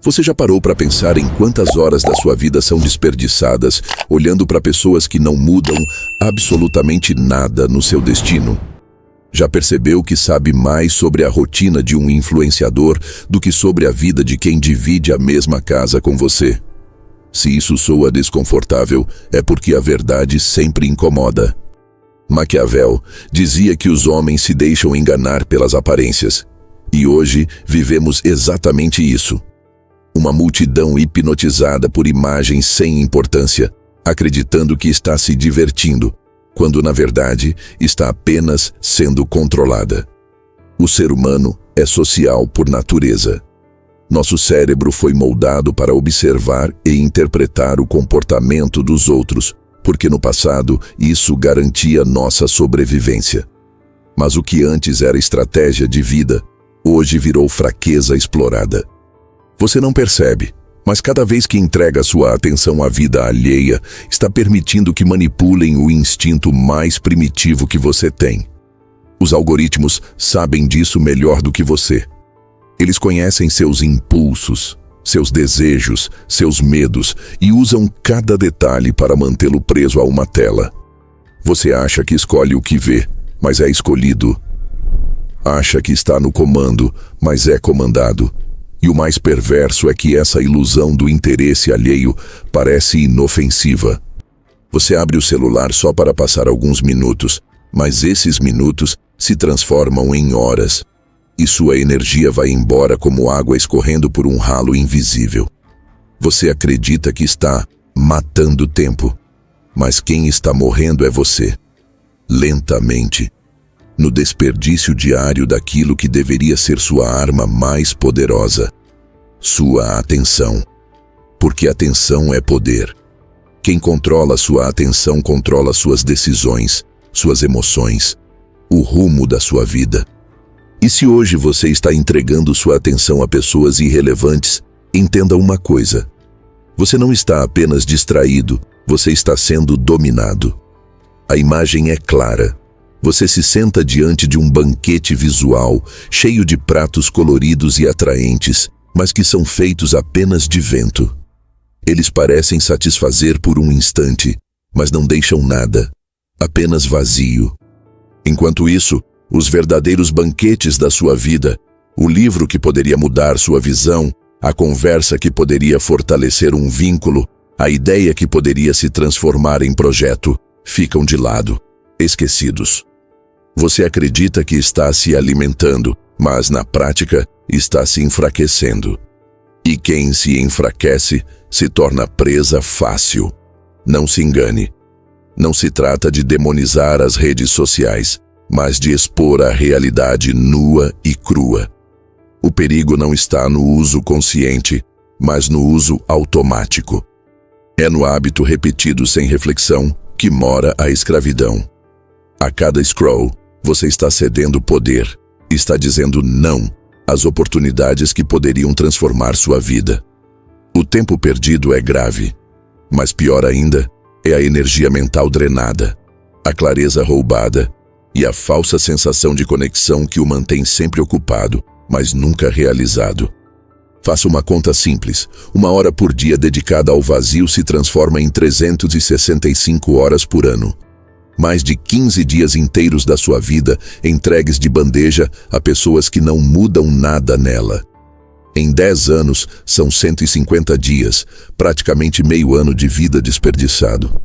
Você já parou para pensar em quantas horas da sua vida são desperdiçadas olhando para pessoas que não mudam absolutamente nada no seu destino? Já percebeu que sabe mais sobre a rotina de um influenciador do que sobre a vida de quem divide a mesma casa com você? Se isso soa desconfortável, é porque a verdade sempre incomoda. Maquiavel dizia que os homens se deixam enganar pelas aparências. E hoje vivemos exatamente isso. Uma multidão hipnotizada por imagens sem importância, acreditando que está se divertindo, quando na verdade está apenas sendo controlada. O ser humano é social por natureza. Nosso cérebro foi moldado para observar e interpretar o comportamento dos outros, porque no passado isso garantia nossa sobrevivência. Mas o que antes era estratégia de vida, hoje virou fraqueza explorada. Você não percebe, mas cada vez que entrega sua atenção à vida alheia, está permitindo que manipulem o instinto mais primitivo que você tem. Os algoritmos sabem disso melhor do que você. Eles conhecem seus impulsos, seus desejos, seus medos e usam cada detalhe para mantê-lo preso a uma tela. Você acha que escolhe o que vê, mas é escolhido. Acha que está no comando, mas é comandado. E o mais perverso é que essa ilusão do interesse alheio parece inofensiva. Você abre o celular só para passar alguns minutos, mas esses minutos se transformam em horas. E sua energia vai embora como água escorrendo por um ralo invisível. Você acredita que está matando tempo, mas quem está morrendo é você. Lentamente, no desperdício diário daquilo que deveria ser sua arma mais poderosa, sua atenção. Porque atenção é poder. Quem controla sua atenção controla suas decisões, suas emoções, o rumo da sua vida. E se hoje você está entregando sua atenção a pessoas irrelevantes, entenda uma coisa. Você não está apenas distraído, você está sendo dominado. A imagem é clara. Você se senta diante de um banquete visual, cheio de pratos coloridos e atraentes, mas que são feitos apenas de vento. Eles parecem satisfazer por um instante, mas não deixam nada, apenas vazio. Enquanto isso, os verdadeiros banquetes da sua vida, o livro que poderia mudar sua visão, a conversa que poderia fortalecer um vínculo, a ideia que poderia se transformar em projeto, ficam de lado, esquecidos. Você acredita que está se alimentando, mas na prática está se enfraquecendo. E quem se enfraquece se torna presa fácil. Não se engane. Não se trata de demonizar as redes sociais, mas de expor a realidade nua e crua. O perigo não está no uso consciente, mas no uso automático. É no hábito repetido sem reflexão que mora a escravidão. A cada scroll, você está cedendo poder, está dizendo não às oportunidades que poderiam transformar sua vida. O tempo perdido é grave, mas pior ainda é a energia mental drenada, a clareza roubada e a falsa sensação de conexão que o mantém sempre ocupado, mas nunca realizado. Faça uma conta simples. 1 hora por dia dedicada ao vazio se transforma em 365 horas por ano. Mais de 15 dias inteiros da sua vida entregues de bandeja a pessoas que não mudam nada nela. Em 10 anos, são 150 dias, praticamente meio ano de vida desperdiçado.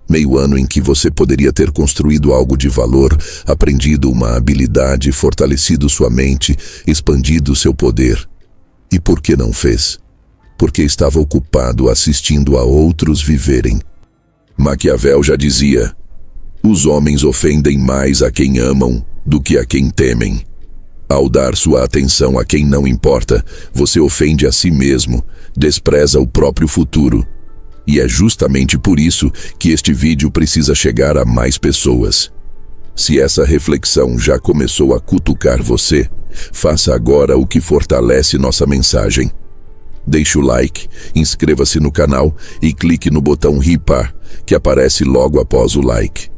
Meio ano em que você poderia ter construído algo de valor, aprendido uma habilidade, fortalecido sua mente, expandido seu poder. E por que não fez? Porque estava ocupado assistindo a outros viverem. Maquiavel já dizia: os homens ofendem mais a quem amam do que a quem temem. Ao dar sua atenção a quem não importa, você ofende a si mesmo, despreza o próprio futuro. E é justamente por isso que este vídeo precisa chegar a mais pessoas. Se essa reflexão já começou a cutucar você, faça agora o que fortalece nossa mensagem. Deixe o like, inscreva-se no canal e clique no botão RIPAR, que aparece logo após o like.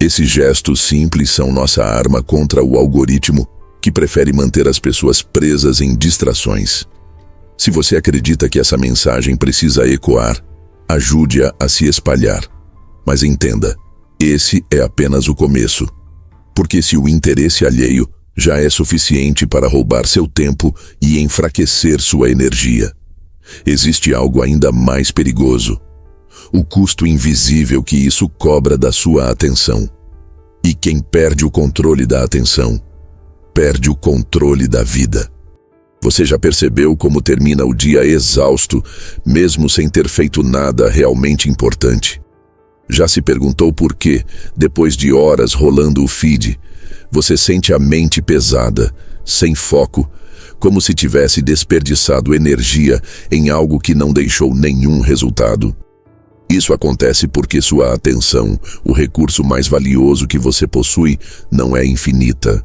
Esses gestos simples são nossa arma contra o algoritmo, que prefere manter as pessoas presas em distrações. Se você acredita que essa mensagem precisa ecoar, ajude-a a se espalhar. Mas entenda, esse é apenas o começo. Porque se o interesse alheio já é suficiente para roubar seu tempo e enfraquecer sua energia, existe algo ainda mais perigoso: o custo invisível que isso cobra da sua atenção. E quem perde o controle da atenção, perde o controle da vida. Você já percebeu como termina o dia exausto, mesmo sem ter feito nada realmente importante? Já se perguntou por que, depois de horas rolando o feed, você sente a mente pesada, sem foco, como se tivesse desperdiçado energia em algo que não deixou nenhum resultado? Isso acontece porque sua atenção, o recurso mais valioso que você possui, não é infinita.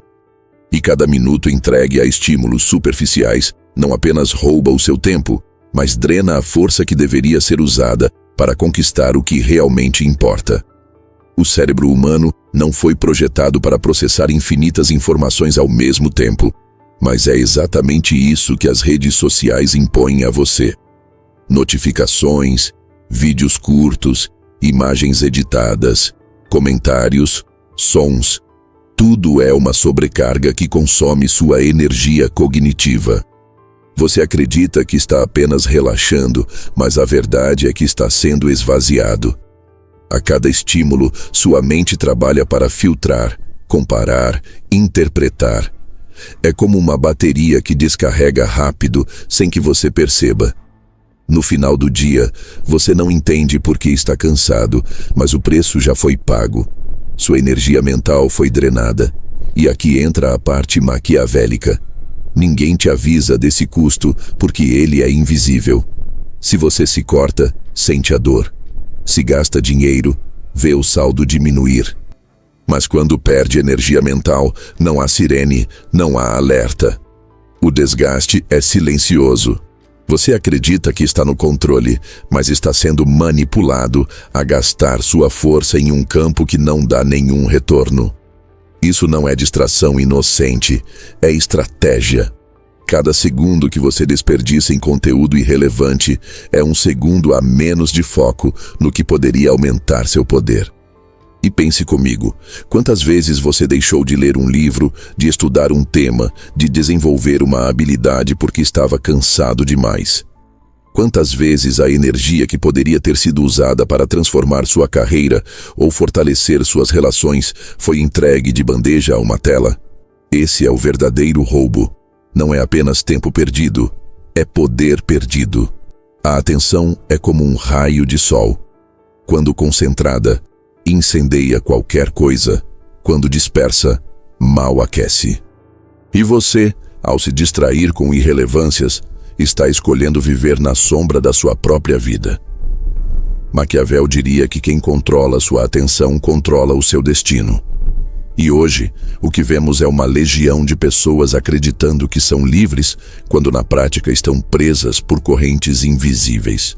E cada minuto entregue a estímulos superficiais não apenas rouba o seu tempo, mas drena a força que deveria ser usada para conquistar o que realmente importa. O cérebro humano não foi projetado para processar infinitas informações ao mesmo tempo, mas é exatamente isso que as redes sociais impõem a você. Notificações, vídeos curtos, imagens editadas, comentários, sons. Tudo é uma sobrecarga que consome sua energia cognitiva. Você acredita que está apenas relaxando, mas a verdade é que está sendo esvaziado. A cada estímulo, sua mente trabalha para filtrar, comparar, interpretar. É como uma bateria que descarrega rápido, sem que você perceba. No final do dia, você não entende por que está cansado, mas o preço já foi pago. Sua energia mental foi drenada. E aqui entra a parte maquiavélica. Ninguém te avisa desse custo porque ele é invisível. Se você se corta, sente a dor. Se gasta dinheiro, vê o saldo diminuir. Mas quando perde energia mental, não há sirene, não há alerta. O desgaste é silencioso. Você acredita que está no controle, mas está sendo manipulado a gastar sua força em um campo que não dá nenhum retorno. Isso não é distração inocente, é estratégia. Cada segundo que você desperdiça em conteúdo irrelevante é um segundo a menos de foco no que poderia aumentar seu poder. E pense comigo, quantas vezes você deixou de ler um livro, de estudar um tema, de desenvolver uma habilidade porque estava cansado demais? Quantas vezes a energia que poderia ter sido usada para transformar sua carreira ou fortalecer suas relações foi entregue de bandeja a uma tela? Esse é o verdadeiro roubo. Não é apenas tempo perdido, é poder perdido. A atenção é como um raio de sol. Quando concentrada, incendeia qualquer coisa. Quando dispersa, mal aquece. E você, ao se distrair com irrelevâncias, está escolhendo viver na sombra da sua própria vida. Maquiavel diria que quem controla sua atenção controla o seu destino. E hoje, o que vemos é uma legião de pessoas acreditando que são livres, quando na prática estão presas por correntes invisíveis.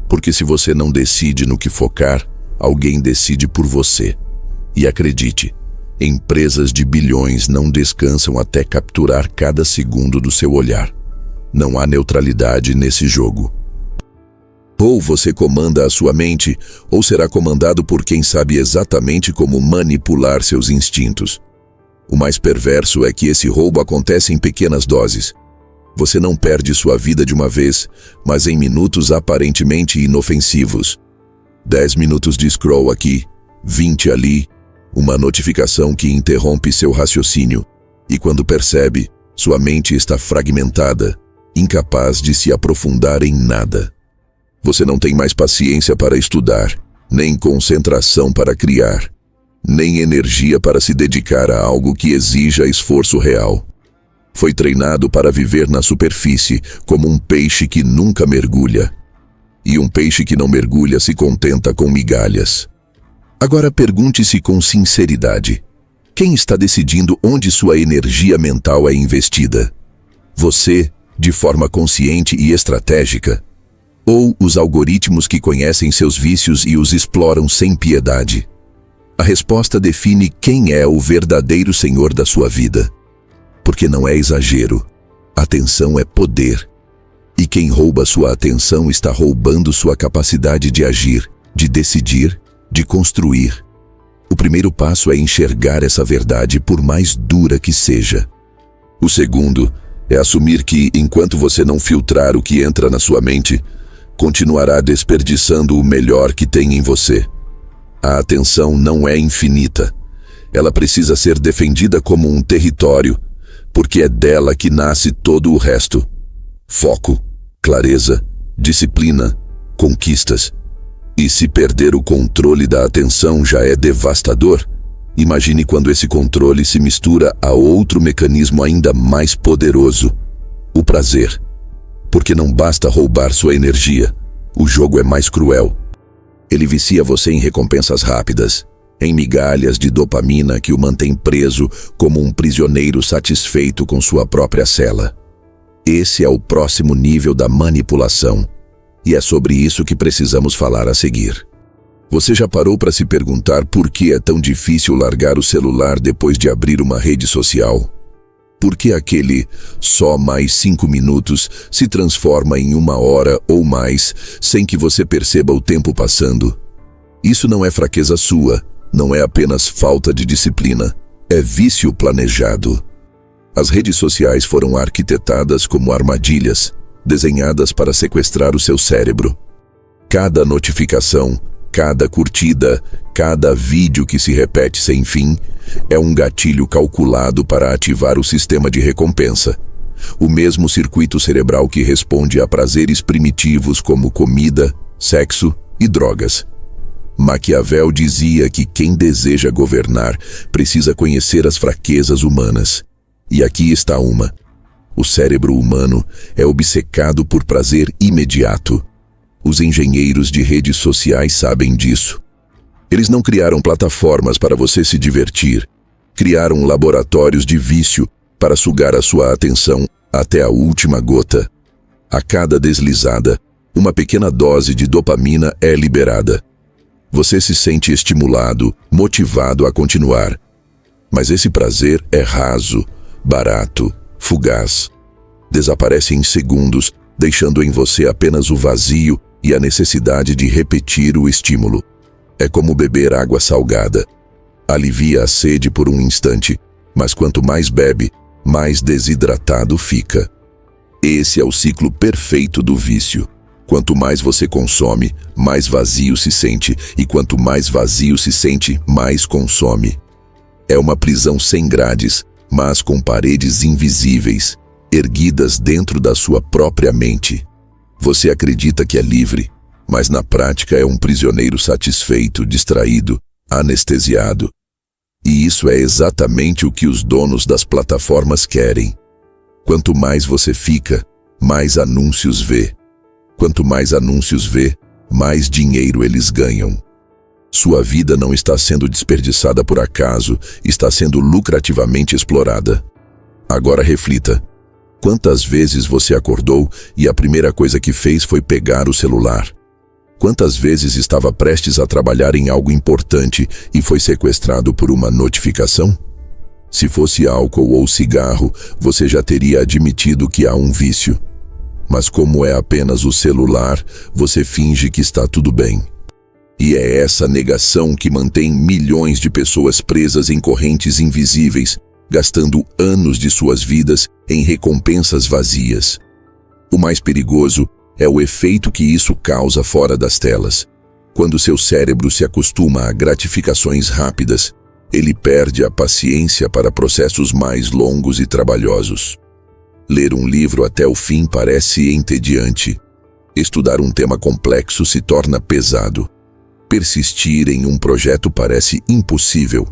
Porque se você não decide no que focar, alguém decide por você. E acredite, empresas de bilhões não descansam até capturar cada segundo do seu olhar. Não há neutralidade nesse jogo. Ou você comanda a sua mente, ou será comandado por quem sabe exatamente como manipular seus instintos. O mais perverso é que esse roubo acontece em pequenas doses. Você não perde sua vida de uma vez, mas em minutos aparentemente inofensivos. 10 minutos de scroll aqui, 20 ali, uma notificação que interrompe seu raciocínio. E quando percebe, sua mente está fragmentada, incapaz de se aprofundar em nada. Você não tem mais paciência para estudar, nem concentração para criar, nem energia para se dedicar a algo que exija esforço real. Foi treinado para viver na superfície, como um peixe que nunca mergulha. E um peixe que não mergulha se contenta com migalhas. Agora pergunte-se com sinceridade: quem está decidindo onde sua energia mental é investida? Você, de forma consciente e estratégica? Ou os algoritmos que conhecem seus vícios e os exploram sem piedade? A resposta define quem é o verdadeiro senhor da sua vida. Porque não é exagero. Atenção é poder. E quem rouba sua atenção está roubando sua capacidade de agir, de decidir, de construir. O primeiro passo é enxergar essa verdade, por mais dura que seja. O segundo é assumir que, enquanto você não filtrar o que entra na sua mente, continuará desperdiçando o melhor que tem em você. A atenção não é infinita. Ela precisa ser defendida como um território, porque é dela que nasce todo o resto. Foco, clareza, disciplina, conquistas. E se perder o controle da atenção já é devastador, imagine quando esse controle se mistura a outro mecanismo ainda mais poderoso: o prazer. Porque não basta roubar sua energia, o jogo é mais cruel. Ele vicia você em recompensas rápidas, em migalhas de dopamina que o mantém preso como um prisioneiro satisfeito com sua própria cela. Esse é o próximo nível da manipulação, e é sobre isso que precisamos falar a seguir. Você já parou para se perguntar por que é tão difícil largar o celular depois de abrir uma rede social? Por que aquele só mais 5 minutos se transforma em 1 hora ou mais, sem que você perceba o tempo passando? Isso não é fraqueza sua, não é apenas falta de disciplina, é vício planejado. As redes sociais foram arquitetadas como armadilhas, desenhadas para sequestrar o seu cérebro. Cada notificação, cada curtida, cada vídeo que se repete sem fim, é um gatilho calculado para ativar o sistema de recompensa. O mesmo circuito cerebral que responde a prazeres primitivos como comida, sexo e drogas. Maquiavel dizia que quem deseja governar precisa conhecer as fraquezas humanas. E aqui está uma. O cérebro humano é obcecado por prazer imediato. Os engenheiros de redes sociais sabem disso. Eles não criaram plataformas para você se divertir. Criaram laboratórios de vício para sugar a sua atenção até a última gota. A cada deslizada, uma pequena dose de dopamina é liberada. Você se sente estimulado, motivado a continuar. Mas esse prazer é raso, barato, fugaz. Desaparece em segundos, deixando em você apenas o vazio e a necessidade de repetir o estímulo. É como beber água salgada. Alivia a sede por um instante, mas quanto mais bebe, mais desidratado fica. Esse é o ciclo perfeito do vício. Quanto mais você consome, mais vazio se sente, e quanto mais vazio se sente, mais consome. É uma prisão sem grades, mas com paredes invisíveis, erguidas dentro da sua própria mente. Você acredita que é livre, mas na prática é um prisioneiro satisfeito, distraído, anestesiado. E isso é exatamente o que os donos das plataformas querem. Quanto mais você fica, mais anúncios vê. Quanto mais anúncios vê, mais dinheiro eles ganham. Sua vida não está sendo desperdiçada por acaso, está sendo lucrativamente explorada. Agora reflita. Quantas vezes você acordou e a primeira coisa que fez foi pegar o celular? Quantas vezes estava prestes a trabalhar em algo importante e foi sequestrado por uma notificação? Se fosse álcool ou cigarro, você já teria admitido que há um vício. Mas como é apenas o celular, você finge que está tudo bem. E é essa negação que mantém milhões de pessoas presas em correntes invisíveis, gastando anos de suas vidas em recompensas vazias. O mais perigoso é o efeito que isso causa fora das telas. Quando seu cérebro se acostuma a gratificações rápidas, ele perde a paciência para processos mais longos e trabalhosos. Ler um livro até o fim parece entediante. Estudar um tema complexo se torna pesado. Persistir em um projeto parece impossível.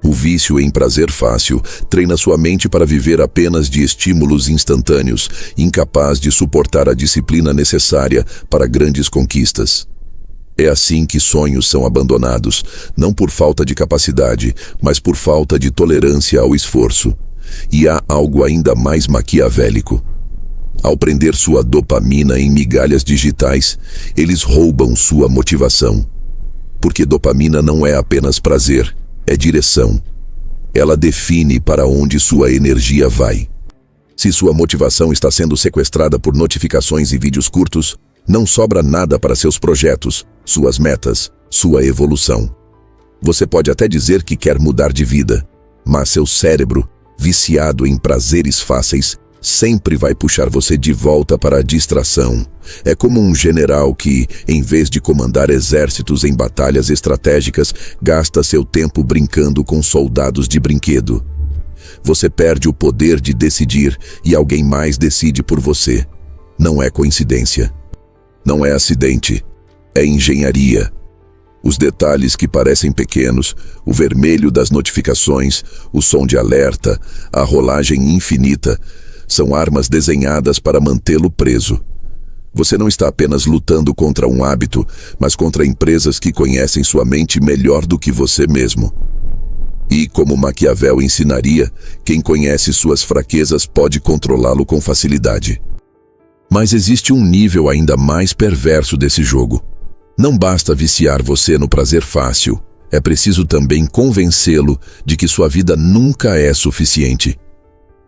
O vício em prazer fácil treina sua mente para viver apenas de estímulos instantâneos, incapaz de suportar a disciplina necessária para grandes conquistas. É assim que sonhos são abandonados, não por falta de capacidade, mas por falta de tolerância ao esforço. E há algo ainda mais maquiavélico. Ao prender sua dopamina em migalhas digitais, eles roubam sua motivação. Porque dopamina não é apenas prazer, é direção. Ela define para onde sua energia vai. Se sua motivação está sendo sequestrada por notificações e vídeos curtos, não sobra nada para seus projetos, suas metas, sua evolução. Você pode até dizer que quer mudar de vida, mas seu cérebro, viciado em prazeres fáceis, sempre vai puxar você de volta para a distração. É como um general que, em vez de comandar exércitos em batalhas estratégicas, gasta seu tempo brincando com soldados de brinquedo. Você perde o poder de decidir e alguém mais decide por você. Não é coincidência. Não é acidente. É engenharia. Os detalhes que parecem pequenos, o vermelho das notificações, o som de alerta, a rolagem infinita, são armas desenhadas para mantê-lo preso. Você não está apenas lutando contra um hábito, mas contra empresas que conhecem sua mente melhor do que você mesmo. E, como Maquiavel ensinaria, quem conhece suas fraquezas pode controlá-lo com facilidade. Mas existe um nível ainda mais perverso desse jogo. Não basta viciar você no prazer fácil, é preciso também convencê-lo de que sua vida nunca é suficiente.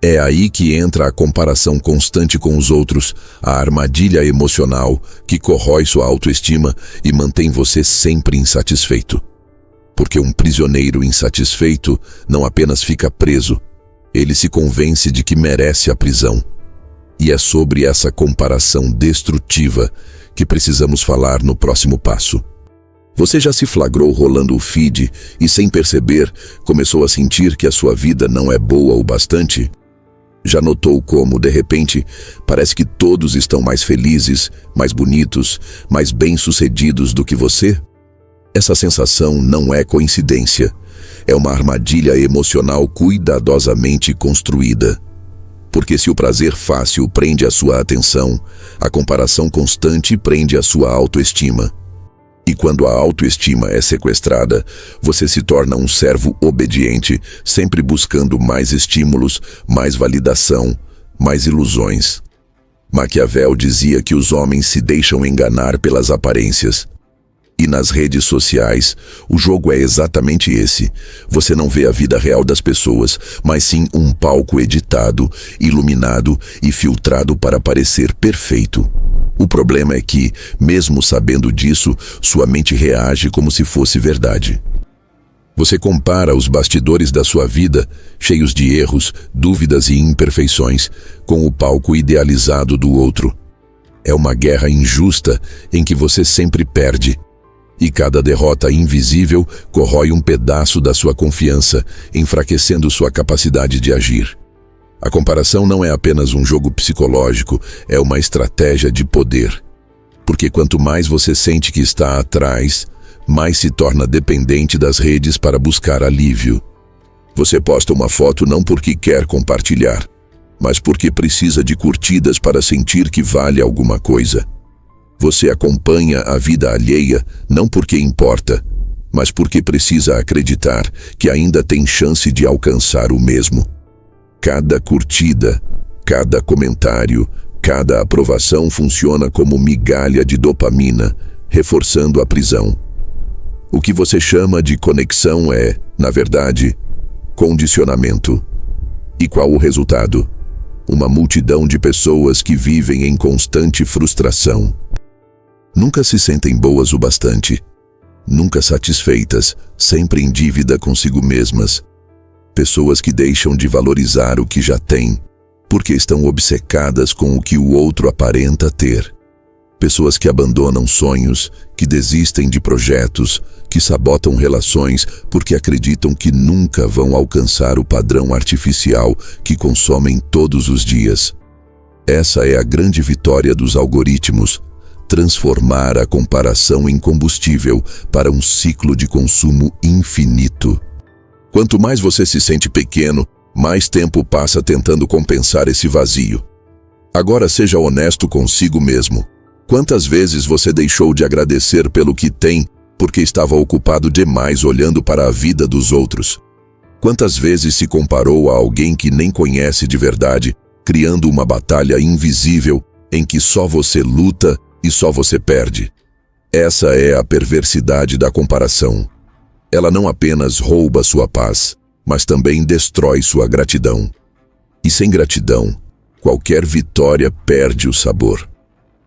É aí que entra a comparação constante com os outros, a armadilha emocional que corrói sua autoestima e mantém você sempre insatisfeito. Porque um prisioneiro insatisfeito não apenas fica preso, ele se convence de que merece a prisão. E é sobre essa comparação destrutiva que precisamos falar no próximo passo. Você já se flagrou rolando o feed e, sem perceber, começou a sentir que a sua vida não é boa o bastante? Já notou como, de repente, parece que todos estão mais felizes, mais bonitos, mais bem-sucedidos do que você? Essa sensação não é coincidência. É uma armadilha emocional cuidadosamente construída. Porque se o prazer fácil prende a sua atenção, a comparação constante prende a sua autoestima. E quando a autoestima é sequestrada, você se torna um servo obediente, sempre buscando mais estímulos, mais validação, mais ilusões. Maquiavel dizia que os homens se deixam enganar pelas aparências. E nas redes sociais, o jogo é exatamente esse. Você não vê a vida real das pessoas, mas sim um palco editado, iluminado e filtrado para parecer perfeito. O problema é que, mesmo sabendo disso, sua mente reage como se fosse verdade. Você compara os bastidores da sua vida, cheios de erros, dúvidas e imperfeições, com o palco idealizado do outro. É uma guerra injusta em que você sempre perde. E cada derrota invisível corrói um pedaço da sua confiança, enfraquecendo sua capacidade de agir. A comparação não é apenas um jogo psicológico, é uma estratégia de poder. Porque quanto mais você sente que está atrás, mais se torna dependente das redes para buscar alívio. Você posta uma foto não porque quer compartilhar, mas porque precisa de curtidas para sentir que vale alguma coisa. Você acompanha a vida alheia não porque importa, mas porque precisa acreditar que ainda tem chance de alcançar o mesmo. Cada curtida, cada comentário, cada aprovação funciona como migalha de dopamina, reforçando a prisão. O que você chama de conexão é, na verdade, condicionamento. E qual o resultado? Uma multidão de pessoas que vivem em constante frustração. Nunca se sentem boas o bastante, nunca satisfeitas, sempre em dívida consigo mesmas. Pessoas que deixam de valorizar o que já têm, porque estão obcecadas com o que o outro aparenta ter. Pessoas que abandonam sonhos, que desistem de projetos, que sabotam relações porque acreditam que nunca vão alcançar o padrão artificial que consomem todos os dias. Essa é a grande vitória dos algoritmos. Transformar a comparação em combustível para um ciclo de consumo infinito. Quanto mais você se sente pequeno, mais tempo passa tentando compensar esse vazio. Agora seja honesto consigo mesmo. Quantas vezes você deixou de agradecer pelo que tem porque estava ocupado demais olhando para a vida dos outros? Quantas vezes se comparou a alguém que nem conhece de verdade, criando uma batalha invisível em que só você luta e só você perde? Essa é a perversidade da comparação. Ela não apenas rouba sua paz, mas também destrói sua gratidão. E sem gratidão, qualquer vitória perde o sabor.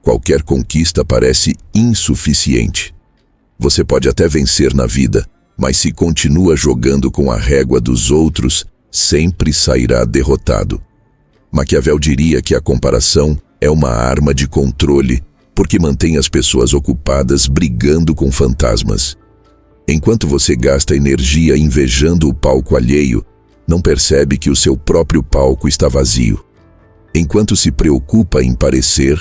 Qualquer conquista parece insuficiente. Você pode até vencer na vida, mas se continua jogando com a régua dos outros, sempre sairá derrotado. Maquiavel diria que a comparação é uma arma de controle, porque mantém as pessoas ocupadas brigando com fantasmas. Enquanto você gasta energia invejando o palco alheio, não percebe que o seu próprio palco está vazio. Enquanto se preocupa em parecer,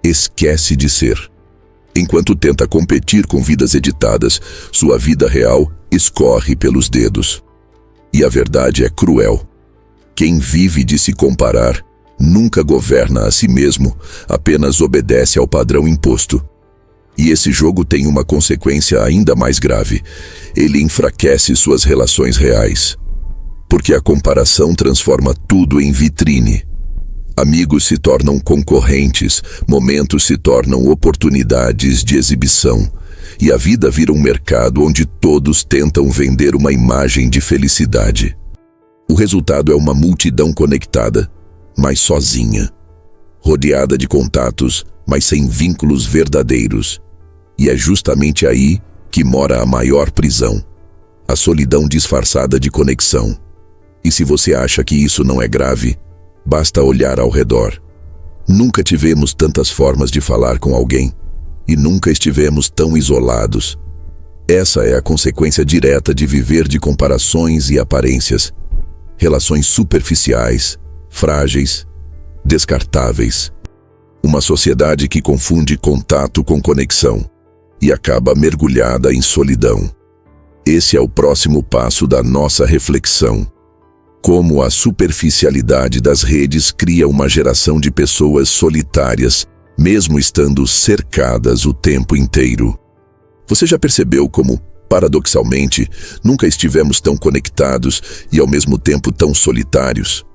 esquece de ser. Enquanto tenta competir com vidas editadas, sua vida real escorre pelos dedos. E a verdade é cruel. Quem vive de se comparar nunca governa a si mesmo, apenas obedece ao padrão imposto. E esse jogo tem uma consequência ainda mais grave. Ele enfraquece suas relações reais. Porque a comparação transforma tudo em vitrine. Amigos se tornam concorrentes, momentos se tornam oportunidades de exibição, e a vida vira um mercado onde todos tentam vender uma imagem de felicidade. O resultado é uma multidão conectada, mas sozinha, rodeada de contatos, mas sem vínculos verdadeiros. E é justamente aí que mora a maior prisão, a solidão disfarçada de conexão. E se você acha que isso não é grave, basta olhar ao redor. Nunca tivemos tantas formas de falar com alguém, e nunca estivemos tão isolados. Essa é a consequência direta de viver de comparações e aparências. Relações superficiais, frágeis, descartáveis. Uma sociedade que confunde contato com conexão e acaba mergulhada em solidão. Esse é o próximo passo da nossa reflexão. Como a superficialidade das redes cria uma geração de pessoas solitárias, mesmo estando cercadas o tempo inteiro. Você já percebeu como, paradoxalmente, nunca estivemos tão conectados e ao mesmo tempo tão solitários?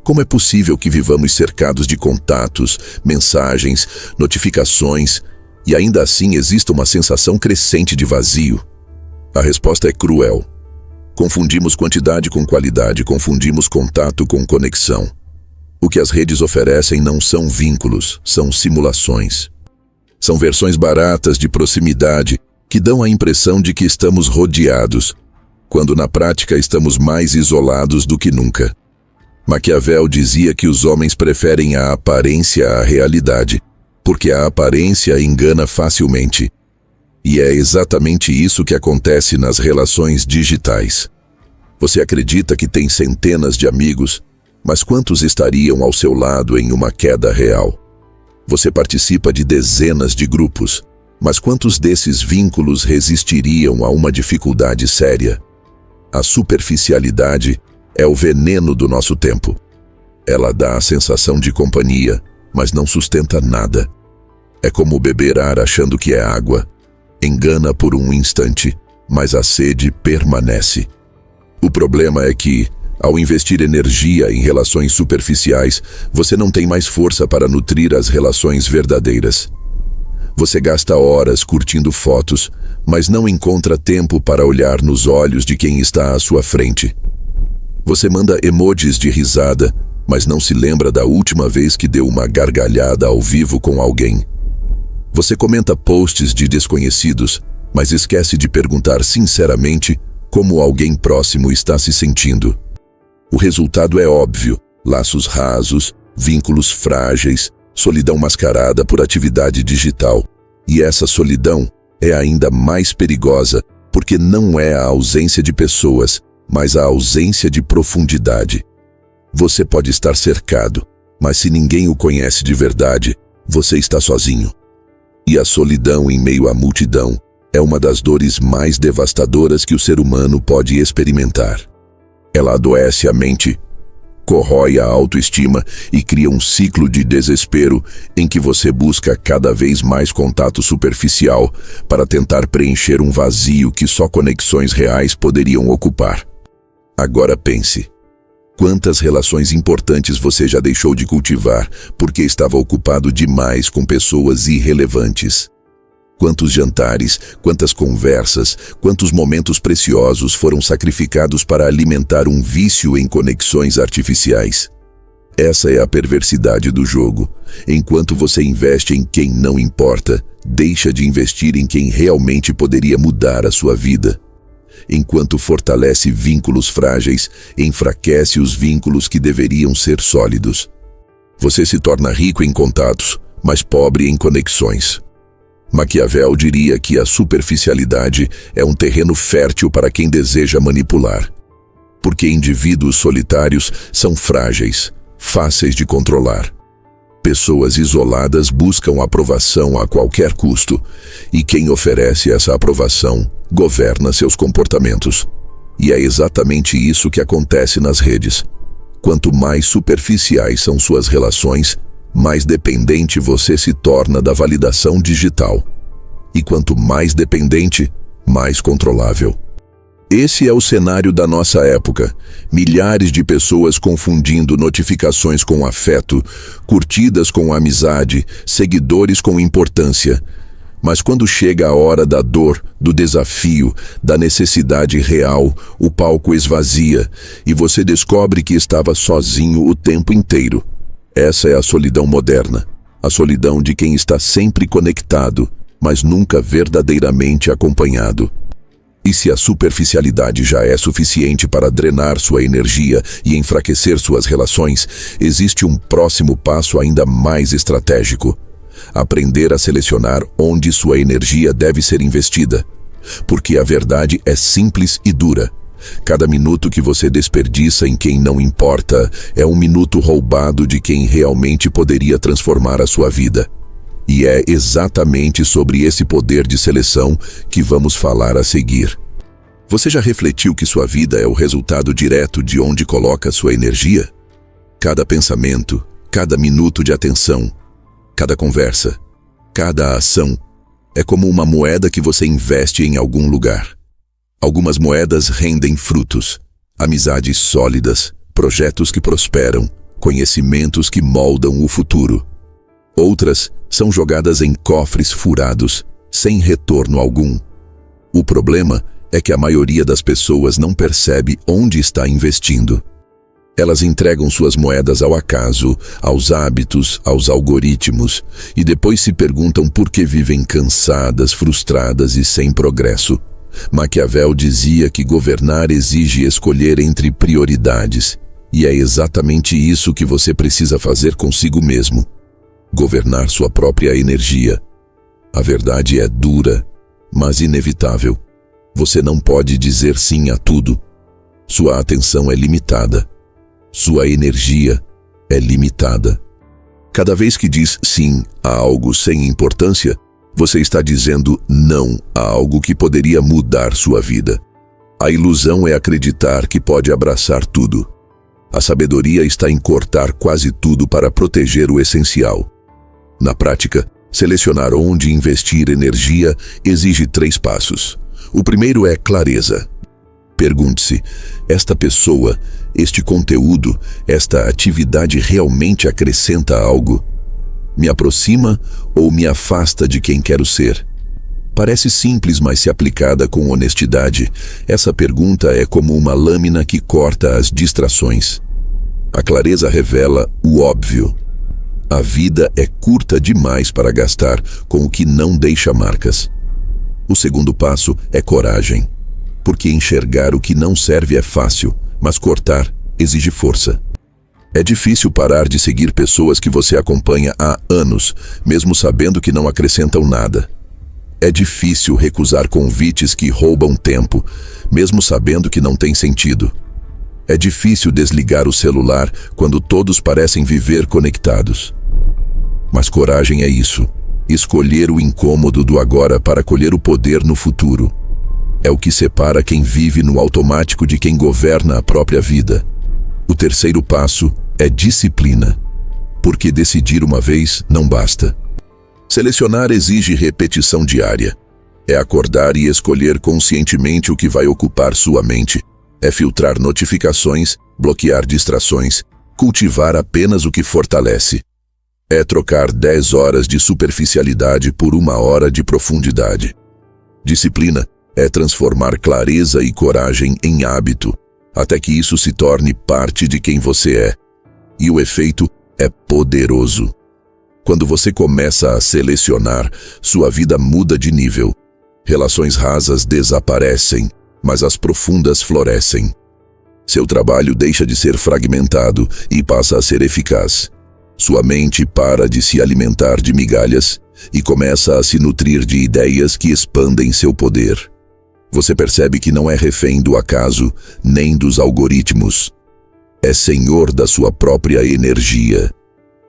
Como é possível que vivamos cercados de contatos, mensagens, notificações e ainda assim exista uma sensação crescente de vazio? A resposta é cruel. Confundimos quantidade com qualidade, confundimos contato com conexão. O que as redes oferecem não são vínculos, são simulações. São versões baratas de proximidade que dão a impressão de que estamos rodeados, quando na prática estamos mais isolados do que nunca. Maquiavel dizia que os homens preferem a aparência à realidade, porque a aparência engana facilmente. E é exatamente isso que acontece nas relações digitais. Você acredita que tem centenas de amigos, mas quantos estariam ao seu lado em uma queda real? Você participa de dezenas de grupos, mas quantos desses vínculos resistiriam a uma dificuldade séria? A superficialidade é o veneno do nosso tempo. Ela dá a sensação de companhia, mas não sustenta nada. É como beber ar achando que é água. Engana por um instante, mas a sede permanece. O problema é que, ao investir energia em relações superficiais, você não tem mais força para nutrir as relações verdadeiras. Você gasta horas curtindo fotos, mas não encontra tempo para olhar nos olhos de quem está à sua frente. Você manda emojis de risada, mas não se lembra da última vez que deu uma gargalhada ao vivo com alguém. Você comenta posts de desconhecidos, mas esquece de perguntar sinceramente como alguém próximo está se sentindo. O resultado é óbvio: laços rasos, vínculos frágeis, solidão mascarada por atividade digital. E essa solidão é ainda mais perigosa porque não é a ausência de pessoas, mas a ausência de profundidade. Você pode estar cercado, mas se ninguém o conhece de verdade, você está sozinho. E a solidão em meio à multidão é uma das dores mais devastadoras que o ser humano pode experimentar. Ela adoece a mente, corrói a autoestima e cria um ciclo de desespero em que você busca cada vez mais contato superficial para tentar preencher um vazio que só conexões reais poderiam ocupar. Agora pense. Quantas relações importantes você já deixou de cultivar porque estava ocupado demais com pessoas irrelevantes? Quantos jantares, quantas conversas, quantos momentos preciosos foram sacrificados para alimentar um vício em conexões artificiais? Essa é a perversidade do jogo. Enquanto você investe em quem não importa, deixa de investir em quem realmente poderia mudar a sua vida. Enquanto fortalece vínculos frágeis, enfraquece os vínculos que deveriam ser sólidos. Você se torna rico em contatos, mas pobre em conexões. Maquiavel diria que a superficialidade é um terreno fértil para quem deseja manipular. Porque indivíduos solitários são frágeis, fáceis de controlar. Pessoas isoladas buscam aprovação a qualquer custo, e quem oferece essa aprovação governa seus comportamentos. E é exatamente isso que acontece nas redes. Quanto mais superficiais são suas relações, mais dependente você se torna da validação digital. E quanto mais dependente, mais controlável. Esse é o cenário da nossa época. Milhares de pessoas confundindo notificações com afeto, curtidas com amizade, seguidores com importância. Mas quando chega a hora da dor, do desafio, da necessidade real, o palco esvazia e você descobre que estava sozinho o tempo inteiro. Essa é a solidão moderna, a solidão de quem está sempre conectado, mas nunca verdadeiramente acompanhado. E se a superficialidade já é suficiente para drenar sua energia e enfraquecer suas relações, existe um próximo passo ainda mais estratégico: aprender a selecionar onde sua energia deve ser investida. Porque a verdade é simples e dura. Cada minuto que você desperdiça em quem não importa é um minuto roubado de quem realmente poderia transformar a sua vida. E é exatamente sobre esse poder de seleção que vamos falar a seguir. Você já refletiu que sua vida é o resultado direto de onde coloca sua energia? Cada pensamento, cada minuto de atenção, cada conversa, cada ação é como uma moeda que você investe em algum lugar. Algumas moedas rendem frutos, amizades sólidas, projetos que prosperam, conhecimentos que moldam o futuro. Outras são jogadas em cofres furados, sem retorno algum. O problema é que a maioria das pessoas não percebe onde está investindo. Elas entregam suas moedas ao acaso, aos hábitos, aos algoritmos, e depois se perguntam por que vivem cansadas, frustradas e sem progresso. Maquiavel dizia que governar exige escolher entre prioridades, e é exatamente isso que você precisa fazer consigo mesmo: governar sua própria energia. A verdade é dura, mas inevitável. Você não pode dizer sim a tudo. Sua atenção é limitada. Sua energia é limitada. Cada vez que diz sim a algo sem importância, você está dizendo não a algo que poderia mudar sua vida. A ilusão é acreditar que pode abraçar tudo. A sabedoria está em cortar quase tudo para proteger o essencial. Na prática, selecionar onde investir energia exige 3 passos. O primeiro é clareza. Pergunte-se: esta pessoa, este conteúdo, esta atividade realmente acrescenta algo? Me aproxima ou me afasta de quem quero ser? Parece simples, mas se aplicada com honestidade, essa pergunta é como uma lâmina que corta as distrações. A clareza revela o óbvio. A vida é curta demais para gastar com o que não deixa marcas. O segundo passo é coragem. Porque enxergar o que não serve é fácil, mas cortar exige força. É difícil parar de seguir pessoas que você acompanha há anos, mesmo sabendo que não acrescentam nada. É difícil recusar convites que roubam tempo, mesmo sabendo que não tem sentido. É difícil desligar o celular quando todos parecem viver conectados. Mas coragem é isso: escolher o incômodo do agora para colher o poder no futuro. É o que separa quem vive no automático de quem governa a própria vida. O terceiro passo é disciplina. Porque decidir uma vez não basta. Selecionar exige repetição diária. É acordar e escolher conscientemente o que vai ocupar sua mente. É filtrar notificações, bloquear distrações, cultivar apenas o que fortalece. É trocar 10 horas de superficialidade por 1 hora de profundidade. Disciplina é transformar clareza e coragem em hábito, até que isso se torne parte de quem você é. E o efeito é poderoso. Quando você começa a selecionar, sua vida muda de nível. Relações rasas desaparecem, mas as profundas florescem. Seu trabalho deixa de ser fragmentado e passa a ser eficaz. Sua mente para de se alimentar de migalhas e começa a se nutrir de ideias que expandem seu poder. Você percebe que não é refém do acaso, nem dos algoritmos. É senhor da sua própria energia.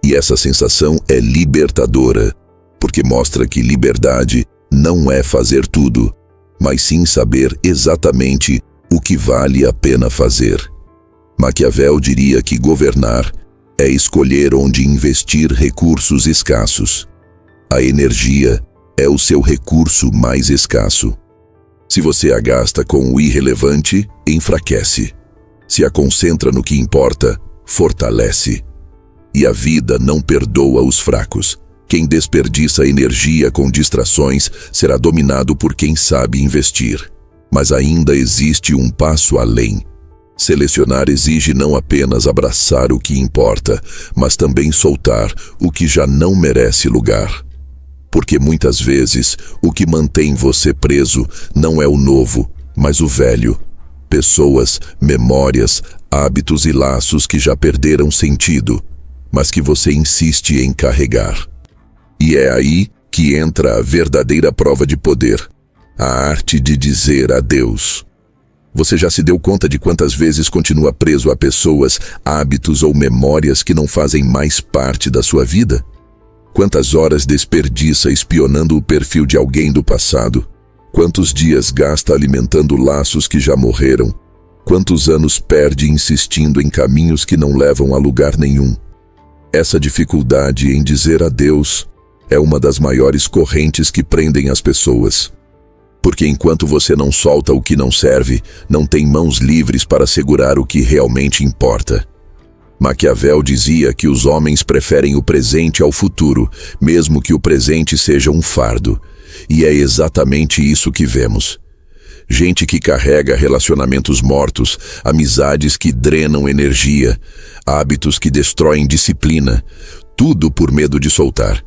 E essa sensação é libertadora, porque mostra que liberdade não é fazer tudo, mas sim saber exatamente o que vale a pena fazer. Maquiavel diria que governar é escolher onde investir recursos escassos. A energia é o seu recurso mais escasso. Se você a gasta com o irrelevante, enfraquece. Se a concentra no que importa, fortalece. E a vida não perdoa os fracos. Quem desperdiça energia com distrações será dominado por quem sabe investir. Mas ainda existe um passo além. Selecionar exige não apenas abraçar o que importa, mas também soltar o que já não merece lugar. Porque muitas vezes o que mantém você preso não é o novo, mas o velho. Pessoas, memórias, hábitos e laços que já perderam sentido, mas que você insiste em carregar. E é aí que entra a verdadeira prova de poder, a arte de dizer adeus. Você já se deu conta de quantas vezes continua preso a pessoas, hábitos ou memórias que não fazem mais parte da sua vida? Quantas horas desperdiça espionando o perfil de alguém do passado? Quantos dias gasta alimentando laços que já morreram? Quantos anos perde insistindo em caminhos que não levam a lugar nenhum? Essa dificuldade em dizer adeus é uma das maiores correntes que prendem as pessoas. Porque enquanto você não solta o que não serve, não tem mãos livres para segurar o que realmente importa. Maquiavel dizia que os homens preferem o presente ao futuro, mesmo que o presente seja um fardo. E é exatamente isso que vemos. Gente que carrega relacionamentos mortos, amizades que drenam energia, hábitos que destroem disciplina, tudo por medo de soltar.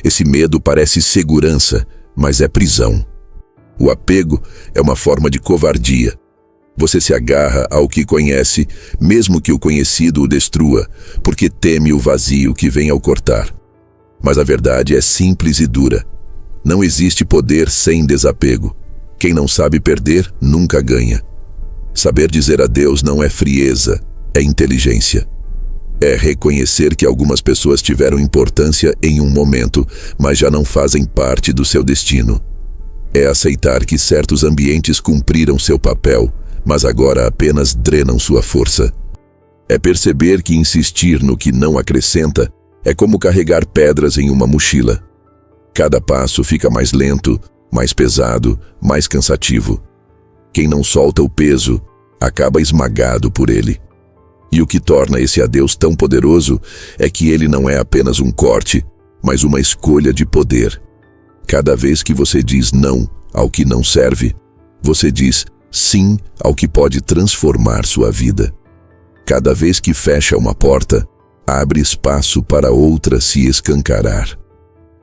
Esse medo parece segurança, mas é prisão. O apego é uma forma de covardia. Você se agarra ao que conhece, mesmo que o conhecido o destrua, porque teme o vazio que vem ao cortar. Mas a verdade é simples e dura. Não existe poder sem desapego. Quem não sabe perder, nunca ganha. Saber dizer adeus não é frieza, é inteligência. É reconhecer que algumas pessoas tiveram importância em um momento, mas já não fazem parte do seu destino. É aceitar que certos ambientes cumpriram seu papel, mas agora apenas drenam sua força. É perceber que insistir no que não acrescenta é como carregar pedras em uma mochila. Cada passo fica mais lento, mais pesado, mais cansativo. Quem não solta o peso, acaba esmagado por ele. E o que torna esse adeus tão poderoso é que ele não é apenas um corte, mas uma escolha de poder. Cada vez que você diz não ao que não serve, você diz sim ao que pode transformar sua vida. Cada vez que fecha uma porta, abre espaço para outra se escancarar.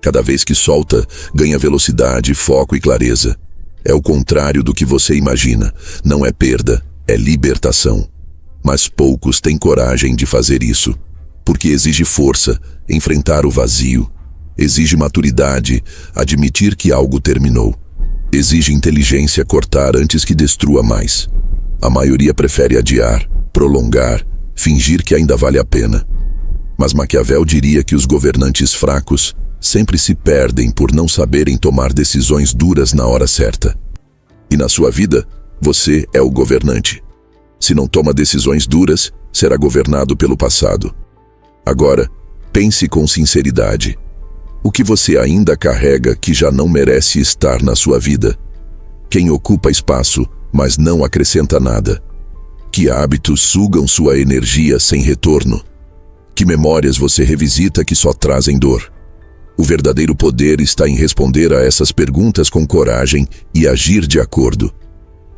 Cada vez que solta, ganha velocidade, foco e clareza. É o contrário do que você imagina. Não é perda, é libertação. Mas poucos têm coragem de fazer isso, porque exige força, enfrentar o vazio. Exige maturidade, admitir que algo terminou. Exige inteligência cortar antes que destrua mais. A maioria prefere adiar, prolongar, fingir que ainda vale a pena. Mas Maquiavel diria que os governantes fracos sempre se perdem por não saberem tomar decisões duras na hora certa. E na sua vida, você é o governante. Se não toma decisões duras, será governado pelo passado. Agora, pense com sinceridade. O que você ainda carrega que já não merece estar na sua vida? Quem ocupa espaço, mas não acrescenta nada? Que hábitos sugam sua energia sem retorno? Que memórias você revisita que só trazem dor? O verdadeiro poder está em responder a essas perguntas com coragem e agir de acordo.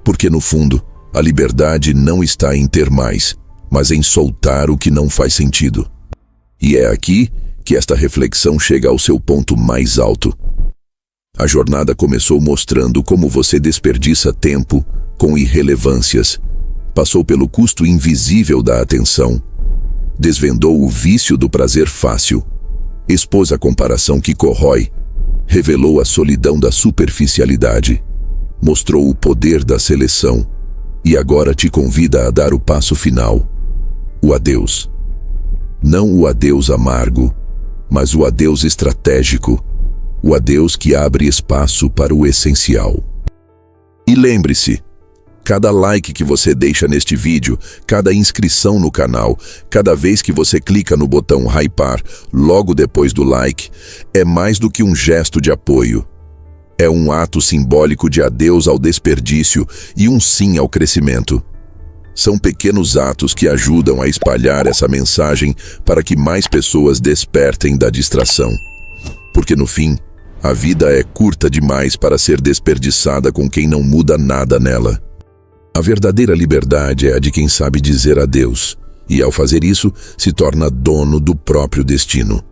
Porque no fundo, a liberdade não está em ter mais, mas em soltar o que não faz sentido. E é aqui que esta reflexão chega ao seu ponto mais alto. A jornada começou mostrando como você desperdiça tempo com irrelevâncias, passou pelo custo invisível da atenção, desvendou o vício do prazer fácil, expôs a comparação que corrói, revelou a solidão da superficialidade, mostrou o poder da seleção e agora te convida a dar o passo final, o adeus. Não o adeus amargo, mas o adeus estratégico, o adeus que abre espaço para o essencial. E lembre-se, cada like que você deixa neste vídeo, cada inscrição no canal, cada vez que você clica no botão hypar logo depois do like, é mais do que um gesto de apoio. É um ato simbólico de adeus ao desperdício e um sim ao crescimento. São pequenos atos que ajudam a espalhar essa mensagem para que mais pessoas despertem da distração. Porque no fim, a vida é curta demais para ser desperdiçada com quem não muda nada nela. A verdadeira liberdade é a de quem sabe dizer adeus, e ao fazer isso, se torna dono do próprio destino.